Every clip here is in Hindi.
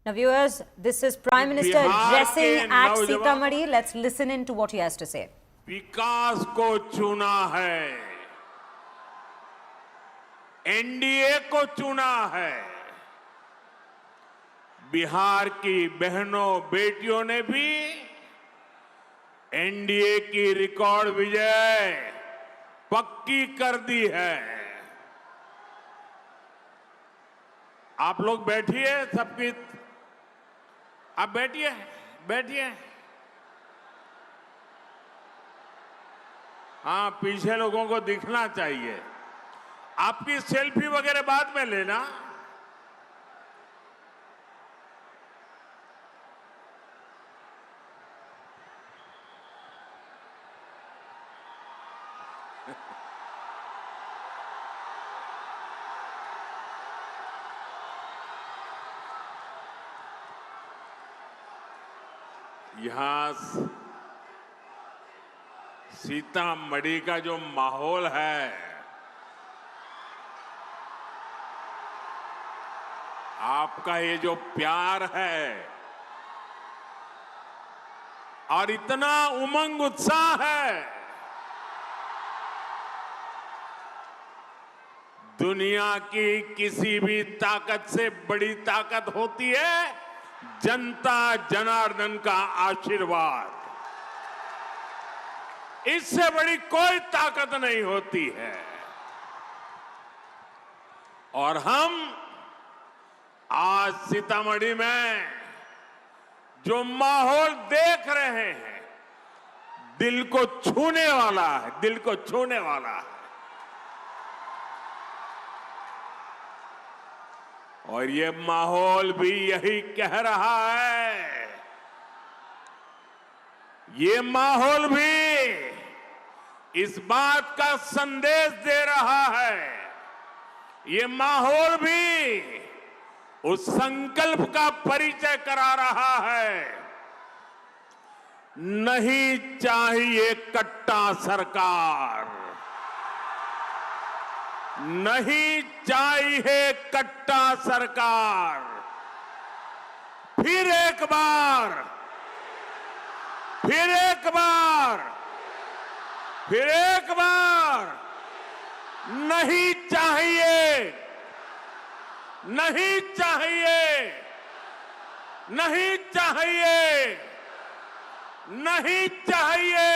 Now, viewers, this is Prime Minister addressing at Sitamarhi. Let's listen in to what he has to say. विकास को चुना है, एनडीए को चुना है। बिहार की बहनों बेटियों ने भी एनडीए की रिकॉर्ड विजय पक्की कर दी है। आप लोग बैठिए, सबकी आप बैठिए, बैठिए। हाँ, पीछे लोगों को दिखना चाहिए। आपकी सेल्फी वगैरह बाद में लेना। यहां सीतामढ़ी का जो माहौल है, आपका ये जो प्यार है और इतना उमंग उत्साह है, दुनिया की किसी भी ताकत से बड़ी ताकत होती है जनता जनार्दन का आशीर्वाद। इससे बड़ी कोई ताकत नहीं होती है। और हम आज सीतामढ़ी में जो माहौल देख रहे हैं, दिल को छूने वाला है, दिल को छूने वाला है। और ये माहौल भी यही कह रहा है, ये माहौल भी इस बात का संदेश दे रहा है, ये माहौल भी उस संकल्प का परिचय करा रहा है, नहीं चाहिए कट्टा सरकार, नहीं चाहिए कट्टा सरकार। फिर एक बार, फिर एक बार, फिर एक बार, नहीं चाहिए, नहीं चाहिए, नहीं चाहिए, नहीं चाहिए।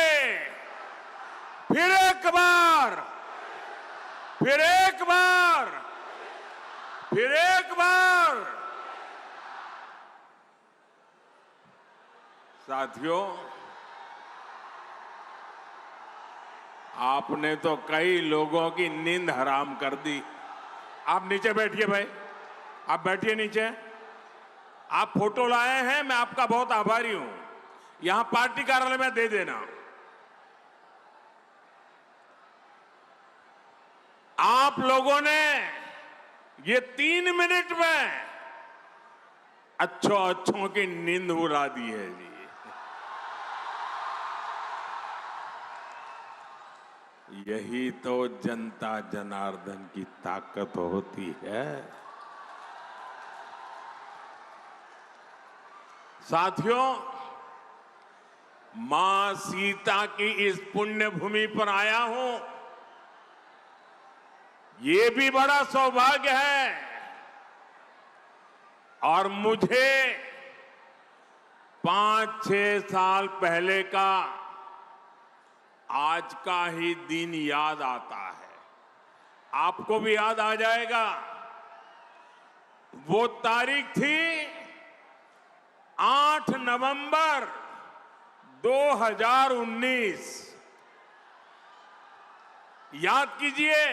फिर एक बार, फिर एक बार, फिर एक बार। साथियों, आपने तो कई लोगों की नींद हराम कर दी। आप नीचे बैठिए भाई, आप बैठिए नीचे। आप फोटो लाए हैं, मैं आपका बहुत आभारी हूं। यहां पार्टी कार्यालय में दे देना। आप लोगों ने ये 3 मिनट में अच्छों की नींद उड़ा दी है जी। यही तो जनता जनार्दन की ताकत होती है। साथियों, मां सीता की इस पुण्य भूमि पर आया हूं, ये भी बड़ा सौभाग्य है। और मुझे 5-6 साल पहले का आज का ही दिन याद आता है। आपको भी याद आ जाएगा। वो तारीख थी 8 नवंबर 2019। याद कीजिए,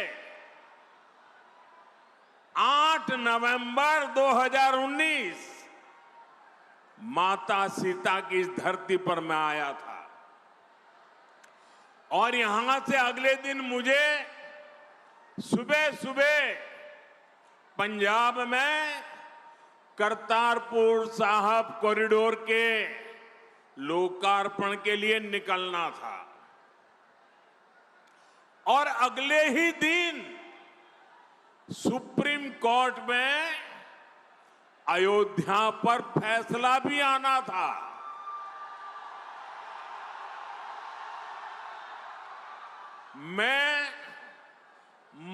8 नवंबर 2019 माता सीता की इस धरती पर मैं आया था। और यहां से अगले दिन मुझे सुबह सुबह पंजाब में करतारपुर साहब कॉरिडोर के लोकार्पण के लिए निकलना था। और अगले ही दिन सुप्रीम कोर्ट में अयोध्या पर फैसला भी आना था। मैं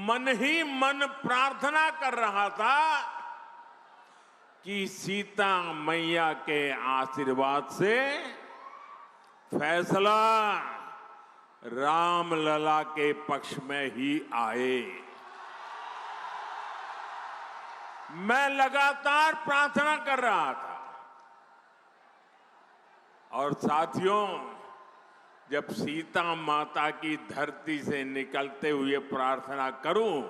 मन ही मन प्रार्थना कर रहा था कि सीता मैया के आशीर्वाद से फैसला रामलला के पक्ष में ही आए। मैं लगातार प्रार्थना कर रहा था। और साथियों, जब सीता माता की धरती से निकलते हुए प्रार्थना करूं,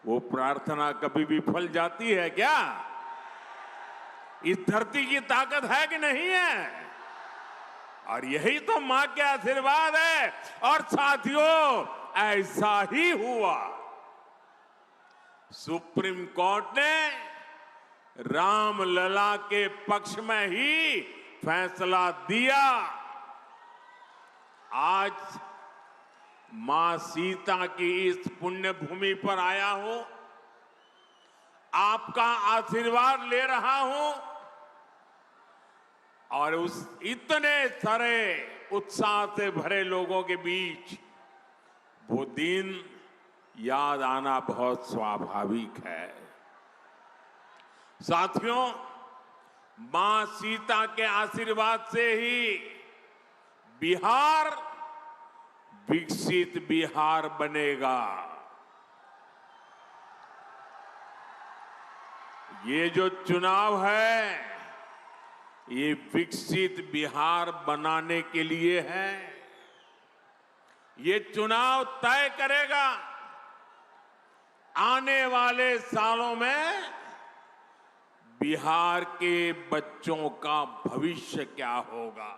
वो प्रार्थना कभी भी फल जाती है क्या? इस धरती की ताकत है कि नहीं है? और यही तो मां के आशीर्वाद है। और साथियों, ऐसा ही हुआ। सुप्रीम कोर्ट ने रामलला के पक्ष में ही फैसला दिया। आज मां सीता की इस पुण्य भूमि पर आया हूं, आपका आशीर्वाद ले रहा हूं और उस इतने सारे उत्साह से भरे लोगों के बीच वो दिन याद आना बहुत स्वाभाविक है। साथियों, मां सीता के आशीर्वाद से ही बिहार विकसित बिहार बनेगा। ये जो चुनाव है, ये विकसित बिहार बनाने के लिए है। ये चुनाव तय करेगा आने वाले सालों में बिहार के बच्चों का भविष्य क्या होगा,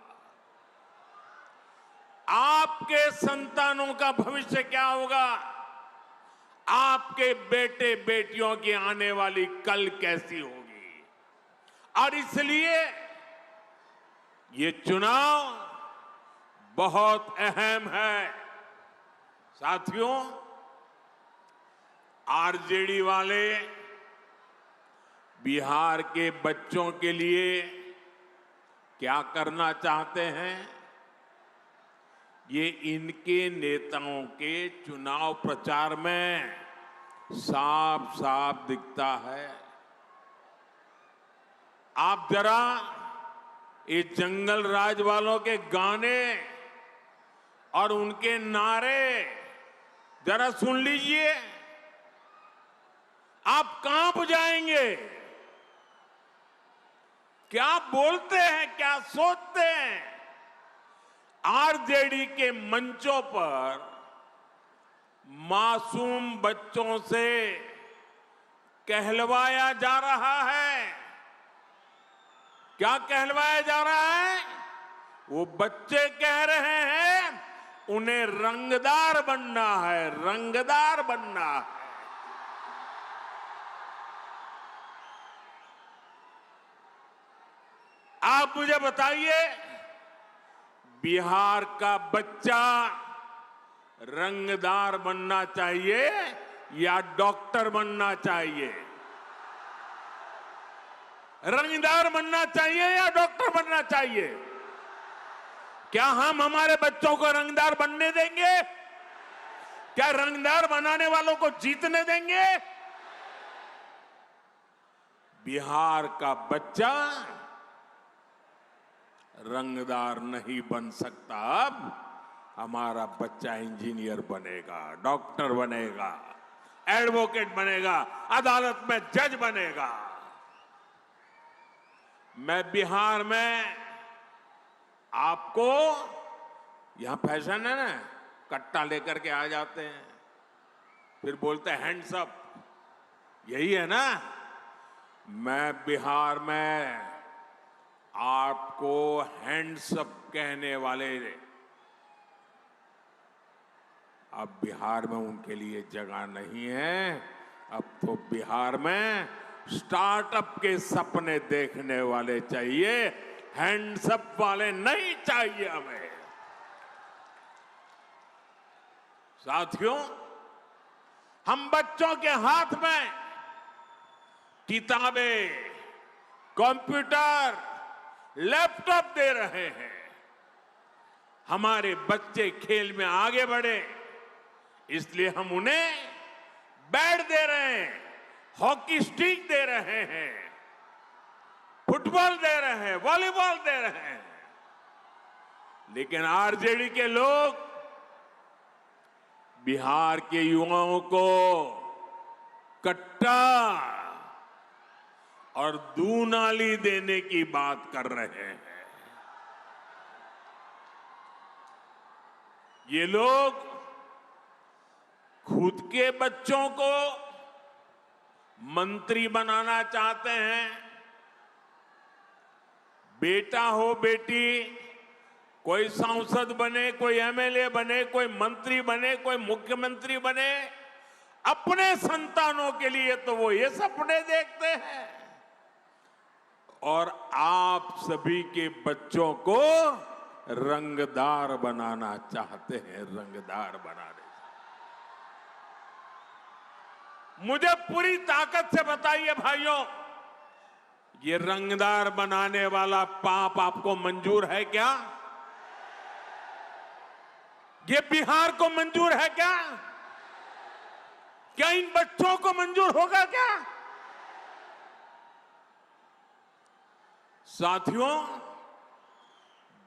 आपके संतानों का भविष्य क्या होगा, आपके बेटे बेटियों की आने वाली कल कैसी होगी। और इसलिए ये चुनाव बहुत अहम है। साथियों, आरजेडी वाले बिहार के बच्चों के लिए क्या करना चाहते हैं, ये इनके नेताओं के चुनाव प्रचार में साफ साफ दिखता है। आप जरा ये जंगल राज वालों के गाने और उनके नारे जरा सुन लीजिए, आप कांप जाएंगे। क्या बोलते हैं, क्या सोचते हैं। आरजेडी के मंचों पर मासूम बच्चों से कहलवाया जा रहा है। क्या कहलवाया जा रहा है? वो बच्चे कह रहे हैं उन्हें रंगदार बनना है, रंगदार बनना है। आप मुझे बताइए, बिहार का बच्चा रंगदार बनना चाहिए या डॉक्टर बनना चाहिए? रंगदार बनना चाहिए या डॉक्टर बनना चाहिए? क्या हम हमारे बच्चों को रंगदार बनने देंगे? क्या रंगदार बनाने वालों को जीतने देंगे? बिहार का बच्चा रंगदार नहीं बन सकता। अब हमारा बच्चा इंजीनियर बनेगा, डॉक्टर बनेगा, एडवोकेट बनेगा, अदालत में जज बनेगा। मैं बिहार में आपको, यहां फैशन है ना, कट्टा लेकर के आ जाते हैं, फिर बोलते हैं हैंड्स अप, यही है ना। मैं बिहार में आपको हैंड्स अप कहने वाले, अब बिहार में उनके लिए जगह नहीं है। अब तो बिहार में स्टार्टअप के सपने देखने वाले चाहिए, हैंड्स अप वाले नहीं चाहिए हमें। साथियों, हम बच्चों के हाथ में किताबें कंप्यूटर, लैपटॉप दे रहे हैं। हमारे बच्चे खेल में आगे बढ़े, इसलिए हम उन्हें बैट दे रहे हैं, हॉकी स्टिक दे रहे हैं, फुटबॉल दे रहे हैं, वॉलीबॉल दे रहे हैं। लेकिन आरजेडी के लोग बिहार के युवाओं को कट्टा और दूनाली देने की बात कर रहे हैं। ये लोग खुद के बच्चों को मंत्री बनाना चाहते हैं। बेटा हो बेटी, कोई सांसद बने, कोई एमएलए बने, कोई मंत्री बने, कोई मुख्यमंत्री बने, अपने संतानों के लिए तो वो ये सपने देखते हैं। और आप सभी के बच्चों को रंगदार बनाना चाहते हैं, रंगदार बनाने। मुझे पूरी ताकत से बताइए भाइयों, ये रंगदार बनाने वाला पाप आपको मंजूर है क्या? ये बिहार को मंजूर है क्या? क्या इन बच्चों को मंजूर होगा क्या? साथियों,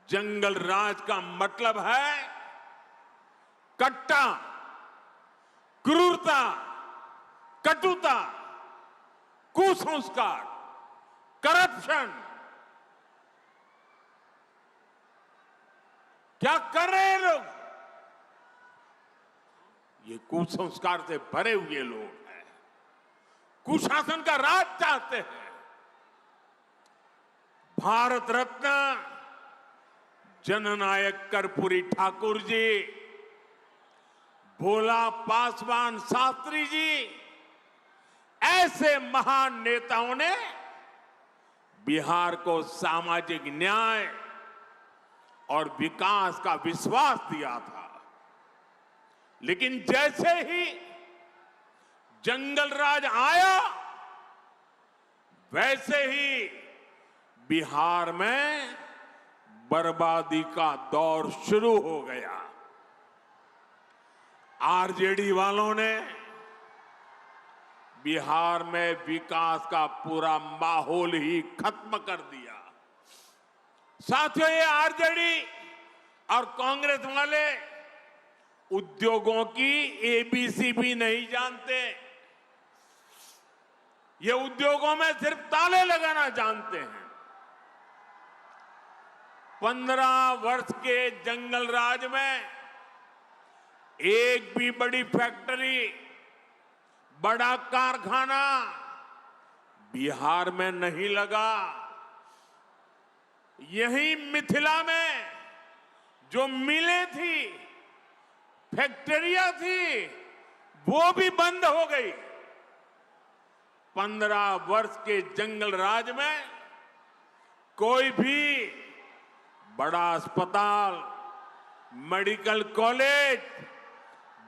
जंगल राज का मतलब है कट्टा, क्रूरता, कटुता, कुसंस्कार, करप्शन। क्या कर रहे हैं लोग? ये कुसंस्कार से भरे हुए लोग हैं, कुशासन का राज चाहते हैं। भारत रत्न जननायक कर्पूरी ठाकुर जी, भोला पासवान शास्त्री जी, ऐसे महान नेताओं ने बिहार को सामाजिक न्याय और विकास का विश्वास दिया था। लेकिन जैसे ही जंगल राज आया, वैसे ही बिहार में बर्बादी का दौर शुरू हो गया। आरजेडी वालों ने बिहार में विकास का पूरा माहौल ही खत्म कर दिया। साथियों, ये आरजेडी और कांग्रेस वाले उद्योगों की एबीसी भी नहीं जानते। ये उद्योगों में सिर्फ ताले लगाना जानते हैं। 15 वर्ष के जंगल राज में एक भी बड़ी फैक्ट्री, बड़ा कारखाना बिहार में नहीं लगा। यहीं मिथिला में जो मिलें थी, फैक्ट्रियां थी, वो भी बंद हो गई। 15 वर्ष के जंगल राज में कोई भी बड़ा अस्पताल, मेडिकल कॉलेज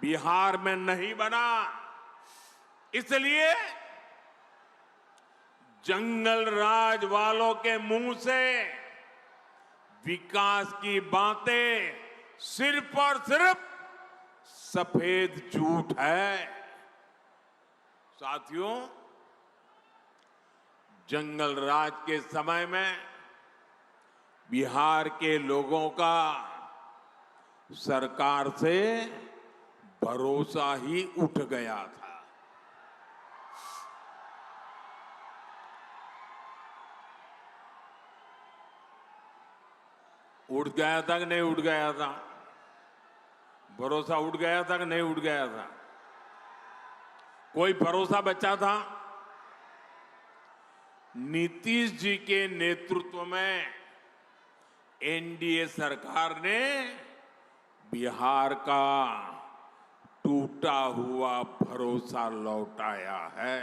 बिहार में नहीं बना। इसलिए जंगल राज वालों के मुंह से विकास की बातें सिर्फ और सिर्फ सफेद झूठ है। साथियों, जंगल राज के समय में बिहार के लोगों का सरकार से भरोसा ही उठ गया था। उठ गया था कि नहीं उठ गया था? भरोसा उठ गया था कि नहीं उठ गया था? कोई भरोसा बचा था? नीतीश जी के नेतृत्व में एनडीए सरकार ने बिहार का टूटा हुआ भरोसा लौटाया है।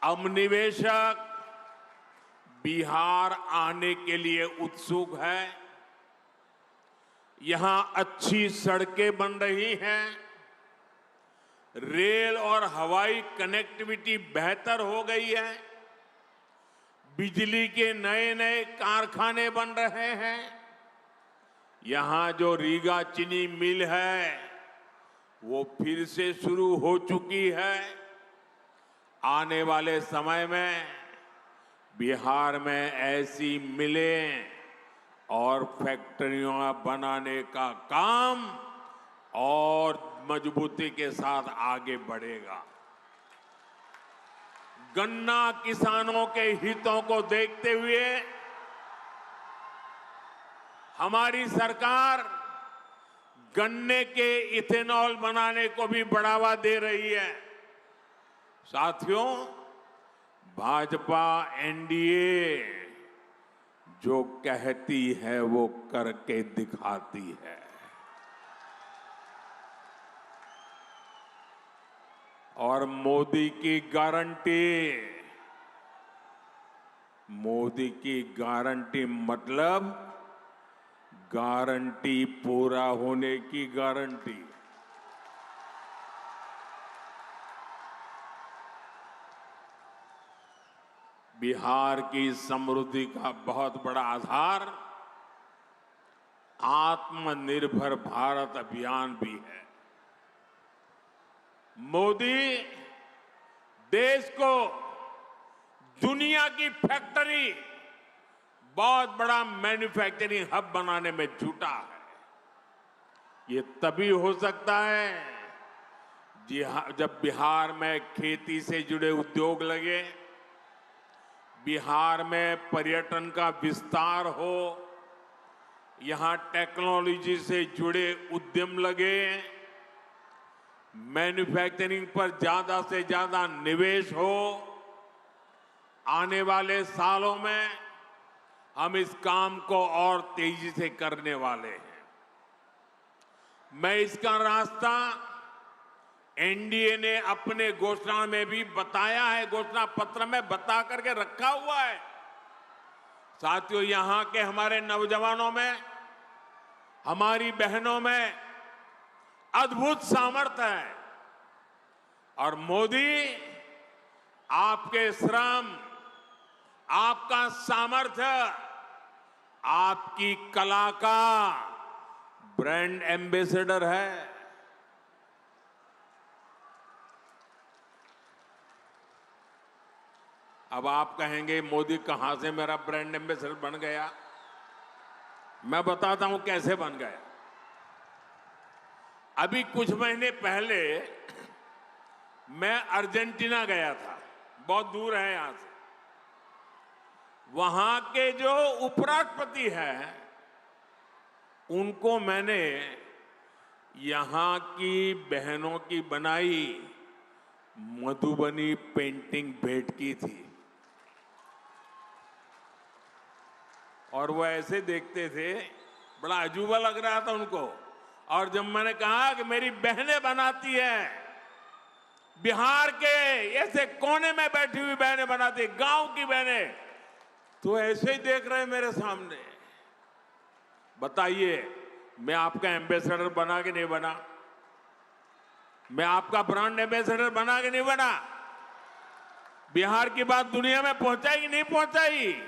अब निवेशक बिहार आने के लिए उत्सुक है। यहां अच्छी सड़कें बन रही हैं, रेल और हवाई कनेक्टिविटी बेहतर हो गई है, बिजली के नए नए कारखाने बन रहे हैं। यहां जो रीगा चीनी मिल है वो फिर से शुरू हो चुकी है। आने वाले समय में बिहार में ऐसी मिलें और फैक्ट्रियां बनाने का काम और मजबूती के साथ आगे बढ़ेगा। गन्ना किसानों के हितों को देखते हुए हमारी सरकार गन्ने के इथेनॉल बनाने को भी बढ़ावा दे रही है। साथियों, भाजपा एनडीए जो कहती है वो करके दिखाती है। और मोदी की गारंटी मतलब गारंटी पूरा होने की गारंटी। बिहार की समृद्धि का बहुत बड़ा आधार आत्मनिर्भर भारत अभियान भी है। मोदी देश को दुनिया की फैक्ट्री, बहुत बड़ा मैन्युफैक्चरिंग हब बनाने में जुटा है। ये तभी हो सकता है जब बिहार में खेती से जुड़े उद्योग लगे, बिहार में पर्यटन का विस्तार हो, यहां टेक्नोलॉजी से जुड़े उद्यम लगे, मैन्युफैक्चरिंग पर ज्यादा से ज्यादा निवेश हो। आने वाले सालों में हम इस काम को और तेजी से करने वाले हैं। मैं इसका रास्ता एनडीए ने अपने घोषणा में भी बताया है, घोषणा पत्र में बता करके रखा हुआ है। साथियों, यहां के हमारे नौजवानों में, हमारी बहनों में अद्भुत सामर्थ्य है और मोदी आपके श्रम, आपका सामर्थ्य, आपकी कला का ब्रांड एम्बेसडर है। अब आप कहेंगे मोदी कहां से मेरा ब्रांड एम्बेसडर बन गया? मैं बताता हूं कैसे बन गया। अभी कुछ महीने पहले मैं अर्जेंटीना गया था, बहुत दूर है यहां से। वहां के जो उपराष्ट्रपति हैं, उनको मैंने यहां की बहनों की बनाई मधुबनी पेंटिंग भेंट की थी और वो ऐसे देखते थे, बड़ा अजूबा लग रहा था उनको। और जब मैंने कहा कि मेरी बहनें बनाती हैं, बिहार के ऐसे कोने में बैठी हुई बहनें बनाती, गांव की बहनें, तो ऐसे ही देख रहे हैं मेरे सामने। बताइए, मैं आपका एम्बेसडर बना कि नहीं बना? मैं आपका ब्रांड एम्बेसडर बना कि नहीं बना? बिहार की बात दुनिया में पहुंचाई कि नहीं पहुंचाई?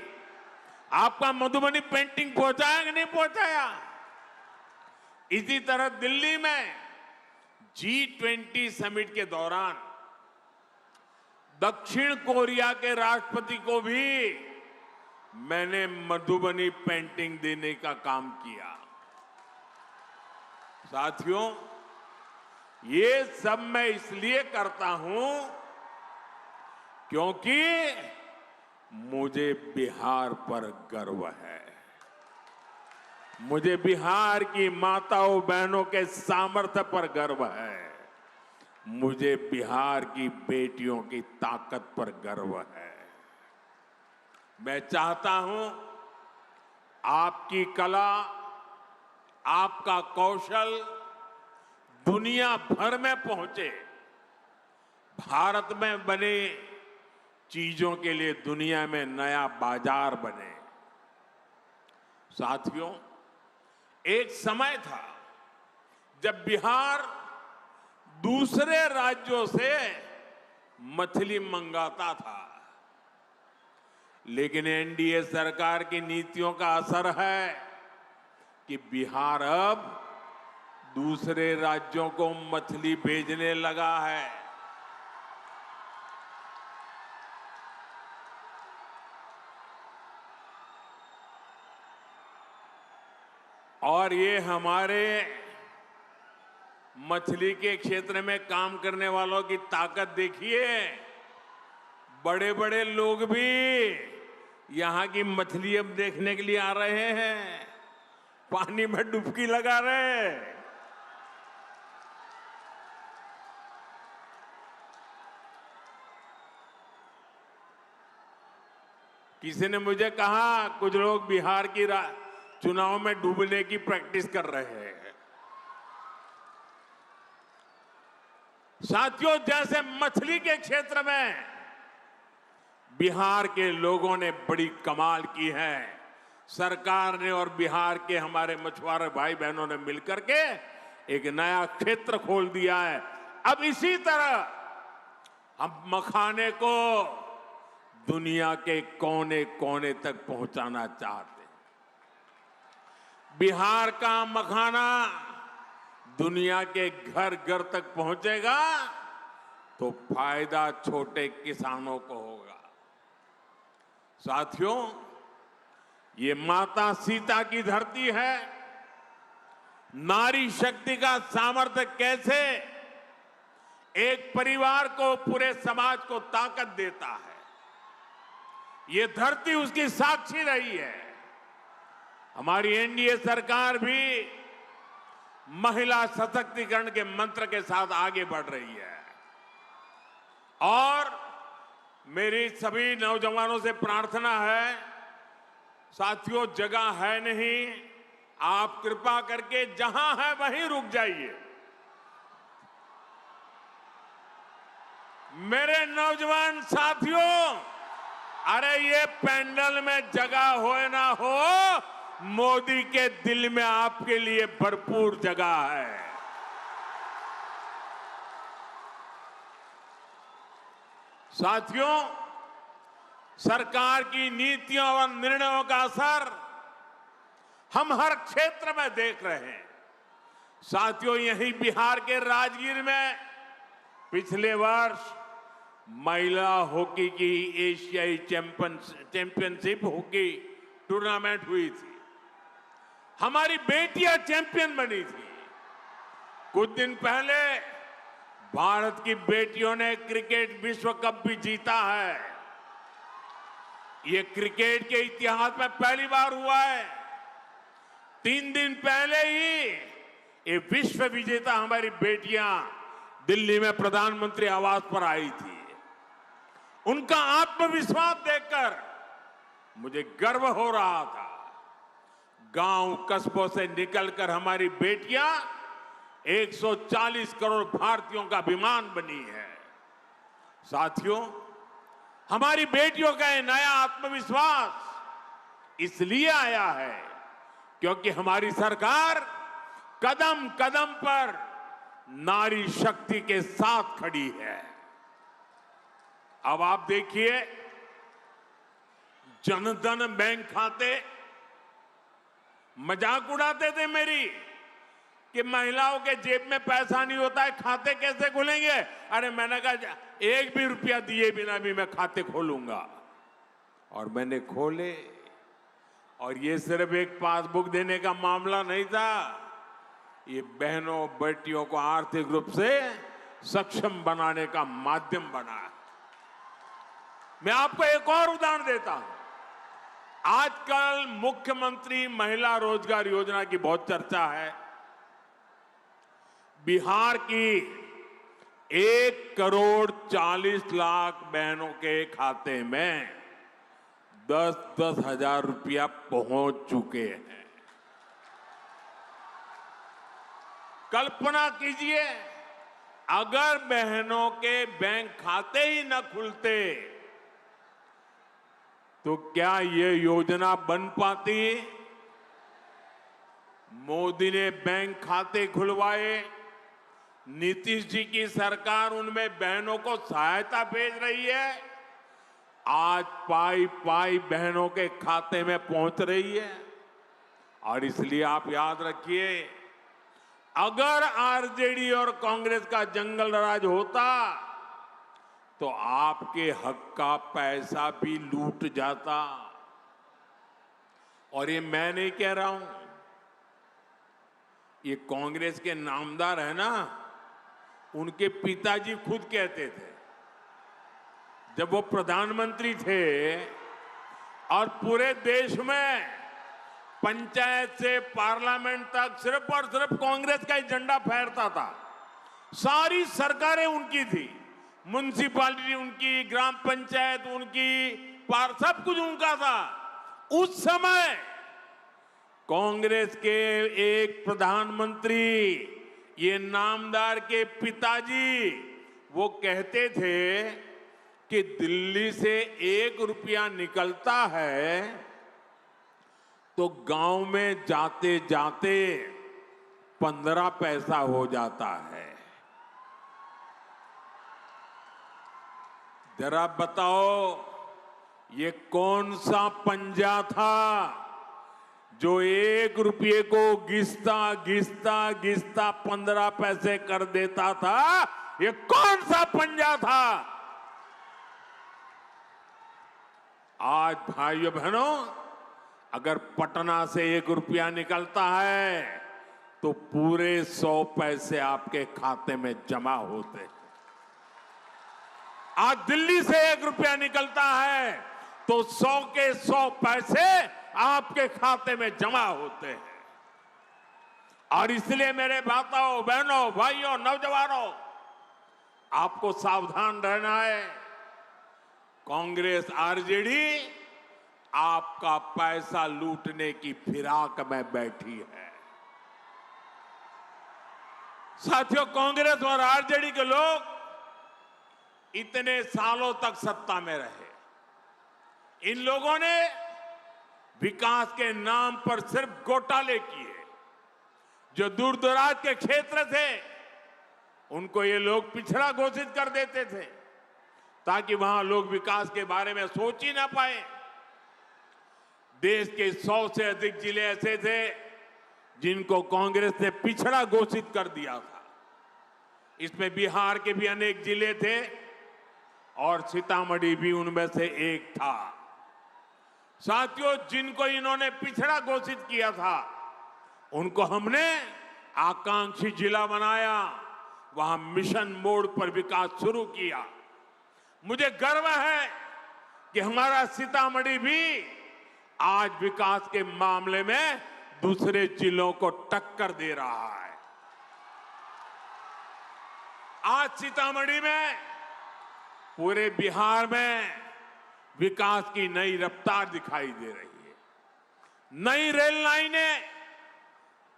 आपका मधुबनी पेंटिंग पहुंचाया कि नहीं पहुंचाया? इसी तरह दिल्ली में G20 समिट के दौरान दक्षिण कोरिया के राष्ट्रपति को भी मैंने मधुबनी पेंटिंग देने का काम किया। साथियों, ये सब मैं इसलिए करता हूं क्योंकि मुझे बिहार पर गर्व है। मुझे बिहार की माताओं बहनों के सामर्थ्य पर गर्व है। मुझे बिहार की बेटियों की ताकत पर गर्व है। मैं चाहता हूं आपकी कला, आपका कौशल दुनिया भर में पहुंचे। भारत में बने चीजों के लिए दुनिया में नया बाजार बने। साथियों, एक समय था जब बिहार दूसरे राज्यों से मछली मंगाता था। लेकिन एनडीए सरकार की नीतियों का असर है कि बिहार अब दूसरे राज्यों को मछली भेजने लगा है। और ये हमारे मछली के क्षेत्र में काम करने वालों की ताकत देखिए। बड़े बड़े लोग भी यहां की मछली अब देखने के लिए आ रहे हैं, पानी में डुबकी लगा रहे हैं। किसी ने मुझे कहा कुछ लोग बिहार की चुनाव में डूबने की प्रैक्टिस कर रहे हैं। साथियों, जैसे मछली के क्षेत्र में बिहार के लोगों ने बड़ी कमाल की है, सरकार ने और बिहार के हमारे मछुआरे भाई बहनों ने मिलकर के एक नया क्षेत्र खोल दिया है। अब इसी तरह हम मखाने को दुनिया के कोने कोने तक पहुंचाना चाहते हैं। बिहार का मखाना दुनिया के घर घर तक पहुंचेगा तो फायदा छोटे किसानों को होगा। साथियों, ये माता सीता की धरती है। नारी शक्ति का सामर्थ्य कैसे एक परिवार को, पूरे समाज को ताकत देता है, ये धरती उसकी साक्षी रही है। हमारी एनडीए सरकार भी महिला सशक्तिकरण के मंत्र के साथ आगे बढ़ रही है। और मेरी सभी नौजवानों से प्रार्थना है, साथियों, जगह है नहीं, आप कृपा करके जहां है वहीं रुक जाइए। मेरे नौजवान साथियों, अरे ये पैंडल में जगह हो ना हो, मोदी के दिल में आपके लिए भरपूर जगह है। साथियों, सरकार की नीतियों और निर्णयों का असर हम हर क्षेत्र में देख रहे हैं। साथियों, यहीं बिहार के राजगीर में पिछले वर्ष महिला हॉकी की एशियाई चैंपियनशिप हॉकी टूर्नामेंट हुई थी। हमारी बेटियां चैंपियन बनी थी। कुछ दिन पहले भारत की बेटियों ने क्रिकेट विश्व कप भी जीता है। ये क्रिकेट के इतिहास में पहली बार हुआ है। 3 दिन पहले ही ये विश्व विजेता हमारी बेटियां दिल्ली में प्रधानमंत्री आवास पर आई थी। उनका आत्मविश्वास देखकर मुझे गर्व हो रहा था। गांव कस्बों से निकलकर हमारी बेटियां 140 करोड़ भारतीयों का अभिमान बनी है। साथियों, हमारी बेटियों का ये नया आत्मविश्वास इसलिए आया है क्योंकि हमारी सरकार कदम कदम पर नारी शक्ति के साथ खड़ी है। अब आप देखिए, जनधन बैंक खाते, मजाक उड़ाते थे मेरी कि महिलाओं के जेब में पैसा नहीं होता है, खाते कैसे खुलेंगे। अरे मैंने कहा 1 भी रुपया दिए बिना भी मैं खाते खोलूंगा। और मैंने खोले। और ये सिर्फ एक पासबुक देने का मामला नहीं था, ये बहनों बेटियों को आर्थिक रूप से सक्षम बनाने का माध्यम बना है। मैं आपको एक और उदाहरण देता हूं। आजकल मुख्यमंत्री महिला रोजगार योजना की बहुत चर्चा है। बिहार की 1,40,00,000 बहनों के खाते में 10-10 हजार रुपया पहुंच चुके हैं। कल्पना कीजिए, अगर बहनों के बैंक खाते ही न खुलते तो क्या ये योजना बन पाती। मोदी ने बैंक खाते खुलवाए, नीतीश जी की सरकार उनमें बहनों को सहायता भेज रही है। आज पाई पाई बहनों के खाते में पहुंच रही है। और इसलिए आप याद रखिए, अगर आरजेडी और कांग्रेस का जंगल राज होता तो आपके हक का पैसा भी लूट जाता। और ये मैं नहीं कह रहा हूं, ये कांग्रेस के नामदार है ना, उनके पिताजी खुद कहते थे जब वो प्रधानमंत्री थे और पूरे देश में पंचायत से पार्लियामेंट तक सिर्फ और सिर्फ कांग्रेस का ही झंडा फहरता था। सारी सरकारें उनकी थी, म्युनिसिपैलिटी उनकी, ग्राम पंचायत उनकी, सब कुछ उनका था। उस समय कांग्रेस के एक प्रधानमंत्री, ये नामदार के पिताजी, वो कहते थे कि दिल्ली से 1 रुपया निकलता है तो गांव में जाते जाते 15 पैसा हो जाता है। जरा बताओ, ये कौन सा पंजा था जो 1 रुपये को घिसता घिसता घिसता 15 पैसे कर देता था? ये कौन सा पंजा था? आज भाइयों बहनों, अगर पटना से 1 रुपया निकलता है तो पूरे 100 पैसे आपके खाते में जमा होते हैं। आज दिल्ली से 1 रुपया निकलता है तो 100 के 100 पैसे आपके खाते में जमा होते हैं। और इसलिए मेरे माताओं, बहनों, भाइयों, नौजवानों, आपको सावधान रहना है। कांग्रेस, आरजेडी आपका पैसा लूटने की फिराक में बैठी है। साथियों, कांग्रेस और आरजेडी के लोग इतने सालों तक सत्ता में रहे। इन लोगों ने विकास के नाम पर सिर्फ घोटाले किए। जो दूर दराज के क्षेत्र थे उनको ये लोग पिछड़ा घोषित कर देते थे ताकि वहां लोग विकास के बारे में सोच ही ना पाए। देश के 100 से अधिक जिले ऐसे थे जिनको कांग्रेस ने पिछड़ा घोषित कर दिया था। इसमें बिहार के भी अनेक जिले थे और सीतामढ़ी भी उनमें से एक था। साथियों, जिनको इन्होंने पिछड़ा घोषित किया था उनको हमने आकांक्षी जिला बनाया, वहां मिशन मोड पर विकास शुरू किया। मुझे गर्व है कि हमारा सीतामढ़ी भी आज विकास के मामले में दूसरे जिलों को टक्कर दे रहा है। आज सीतामढ़ी में, पूरे बिहार में विकास की नई रफ्तार दिखाई दे रही है। नई रेल लाइनें,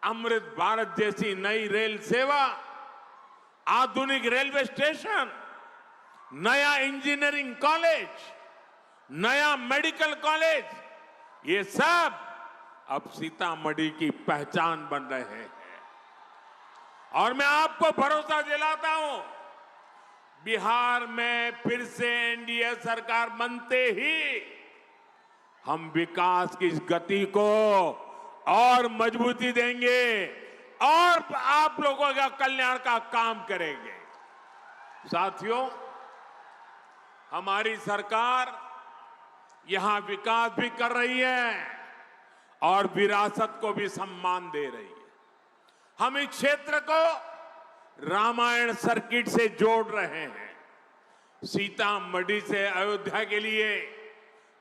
अमृत भारत जैसी नई रेल सेवा, आधुनिक रेलवे स्टेशन, नया इंजीनियरिंग कॉलेज, नया मेडिकल कॉलेज, ये सब अब सीतामढ़ी की पहचान बन रहे हैं। और मैं आपको भरोसा दिलाता हूं, बिहार में फिर से एनडीए सरकार बनते ही हम विकास की इस गति को और मजबूती देंगे और आप लोगों का कल्याण का काम करेंगे। साथियों, हमारी सरकार यहां विकास भी कर रही है और विरासत को भी सम्मान दे रही है। हम इस क्षेत्र को रामायण सर्किट से जोड़ रहे हैं। सीतामढ़ी से अयोध्या के लिए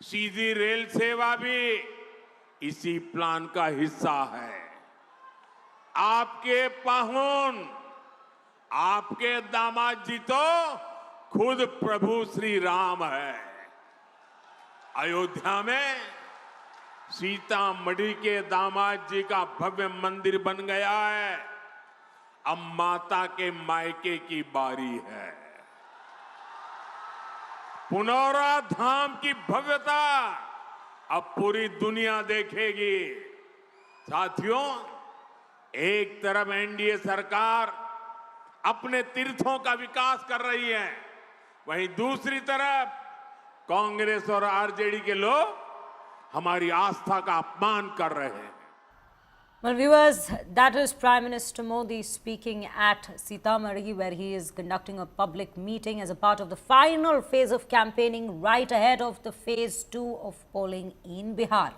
सीधी रेल सेवा भी इसी प्लान का हिस्सा है। आपके पाहुन, आपके दामाद जी तो खुद प्रभु श्री राम है। अयोध्या में सीतामढ़ी के दामाद जी का भव्य मंदिर बन गया है। अब माता के मायके की बारी है। पुनौरा धाम की भव्यता अब पूरी दुनिया देखेगी। साथियों, एक तरफ एनडीए सरकार अपने तीर्थों का विकास कर रही है, वहीं दूसरी तरफ कांग्रेस और आरजेडी के लोग हमारी आस्था का अपमान कर रहे हैं। Well, viewers, that is Prime Minister Modi speaking at Sitamarhi, where he is conducting a public meeting as a part of the final phase of campaigning right ahead of the phase 2 of polling in Bihar.